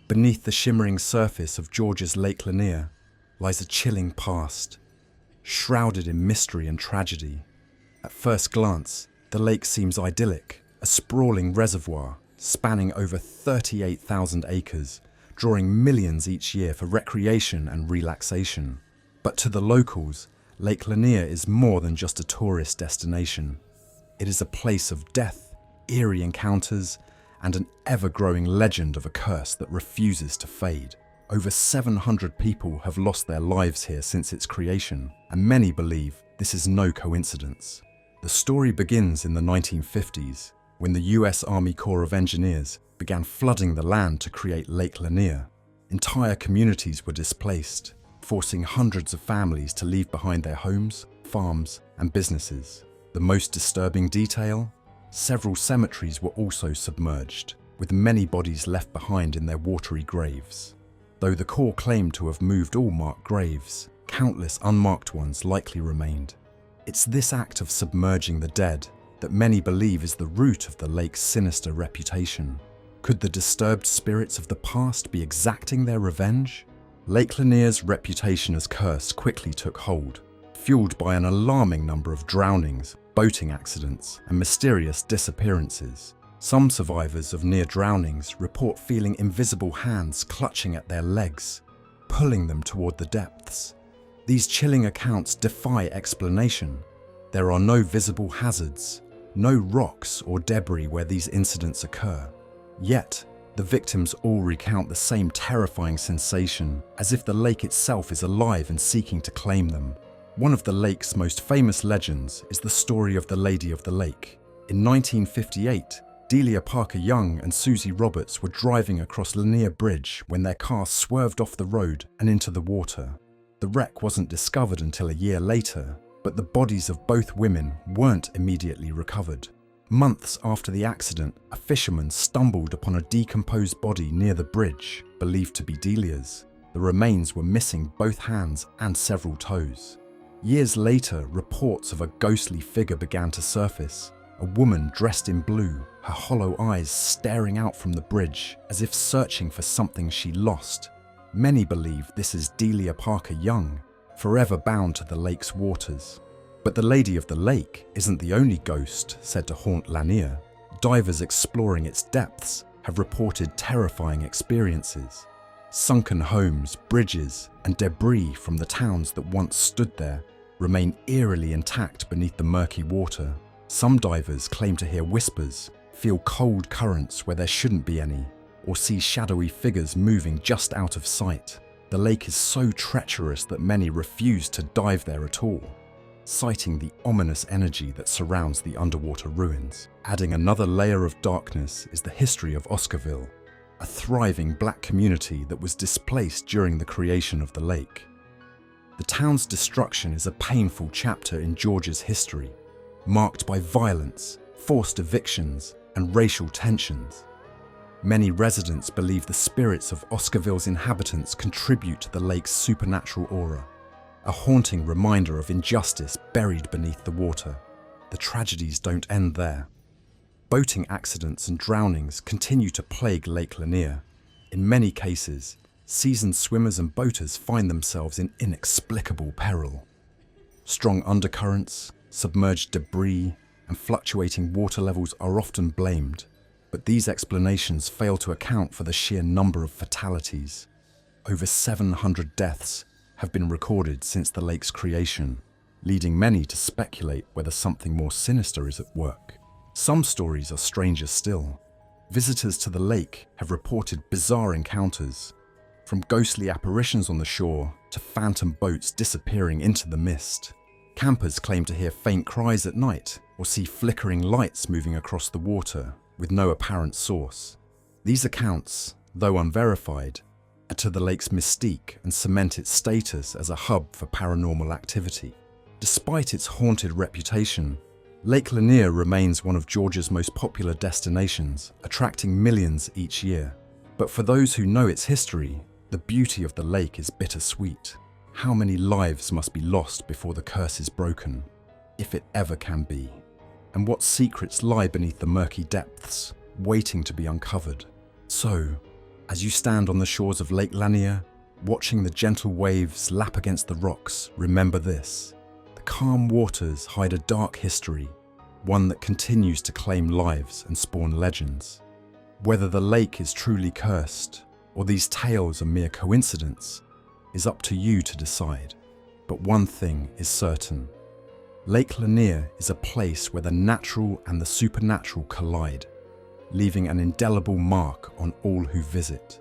Beneath the shimmering surface of Georgia's Lake Lanier lies a chilling past, shrouded in mystery and tragedy. At first glance, the lake seems idyllic, a sprawling reservoir spanning over 38,000 acres, drawing millions each year for recreation and relaxation. But to the locals, Lake Lanier is more than just a tourist destination. It is a place of death, eerie encounters, and an ever-growing legend of a curse that refuses to fade. Over 700 people have lost their lives here since its creation, and many believe this is no coincidence. The story begins in the 1950s, when the US Army Corps of Engineers began flooding the land to create Lake Lanier. Entire communities were displaced, forcing hundreds of families to leave behind their homes, farms, and businesses. The most disturbing detail? Several cemeteries were also submerged, with many bodies left behind in their watery graves. Though the Corps claimed to have moved all marked graves, countless unmarked ones likely remained. It's this act of submerging the dead that many believe is the root of the lake's sinister reputation. Could the disturbed spirits of the past be exacting their revenge? Lake Lanier's reputation as cursed quickly took hold, fueled by an alarming number of drownings, boating accidents, and mysterious disappearances. Some survivors of near drownings report feeling invisible hands clutching at their legs, pulling them toward the depths. These chilling accounts defy explanation. There are no visible hazards, no rocks or debris where these incidents occur. Yet, the victims all recount the same terrifying sensation, as if the lake itself is alive and seeking to claim them. One of the lake's most famous legends is the story of the Lady of the Lake. In 1958, Delia Parker Young and Susie Roberts were driving across Lanier Bridge when their car swerved off the road and into the water. The wreck wasn't discovered until a year later, but the bodies of both women weren't immediately recovered. Months after the accident, a fisherman stumbled upon a decomposed body near the bridge, believed to be Delia's. The remains were missing both hands and several toes. Years later, reports of a ghostly figure began to surface. A woman dressed in blue, her hollow eyes staring out from the bridge as if searching for something she lost. Many believe this is Delia Parker Young, forever bound to the lake's waters. But the Lady of the Lake isn't the only ghost said to haunt Lanier. Divers exploring its depths have reported terrifying experiences. Sunken homes, bridges, and debris from the towns that once stood there remain eerily intact beneath the murky water. Some divers claim to hear whispers, feel cold currents where there shouldn't be any, or see shadowy figures moving just out of sight. The lake is so treacherous that many refuse to dive there at all, citing the ominous energy that surrounds the underwater ruins. Adding another layer of darkness is the history of Oscarville, a thriving black community that was displaced during the creation of the lake. The town's destruction is a painful chapter in Georgia's history, marked by violence, forced evictions, and racial tensions. Many residents believe the spirits of Oscarville's inhabitants contribute to the lake's supernatural aura, a haunting reminder of injustice buried beneath the water. The tragedies don't end there. Boating accidents and drownings continue to plague Lake Lanier. In many cases, seasoned swimmers and boaters find themselves in inexplicable peril. Strong undercurrents, submerged debris, and fluctuating water levels are often blamed, but these explanations fail to account for the sheer number of fatalities. Over 700 deaths have been recorded since the lake's creation, leading many to speculate whether something more sinister is at work. Some stories are stranger still. Visitors to the lake have reported bizarre encounters, from ghostly apparitions on the shore to phantom boats disappearing into the mist. Campers claim to hear faint cries at night or see flickering lights moving across the water with no apparent source. These accounts, though unverified, add to the lake's mystique and cement its status as a hub for paranormal activity. Despite its haunted reputation, Lake Lanier remains one of Georgia's most popular destinations, attracting millions each year. But for those who know its history, the beauty of the lake is bittersweet. How many lives must be lost before the curse is broken, if it ever can be? And what secrets lie beneath the murky depths, waiting to be uncovered? So, As you stand on the shores of Lake Lanier, watching the gentle waves lap against the rocks, remember this: the calm waters hide a dark history, one that continues to claim lives and spawn legends. Whether the lake is truly cursed, or these tales are mere coincidence, is up to you to decide. But one thing is certain: Lake Lanier is a place where the natural and the supernatural collide, leaving an indelible mark on all who visit.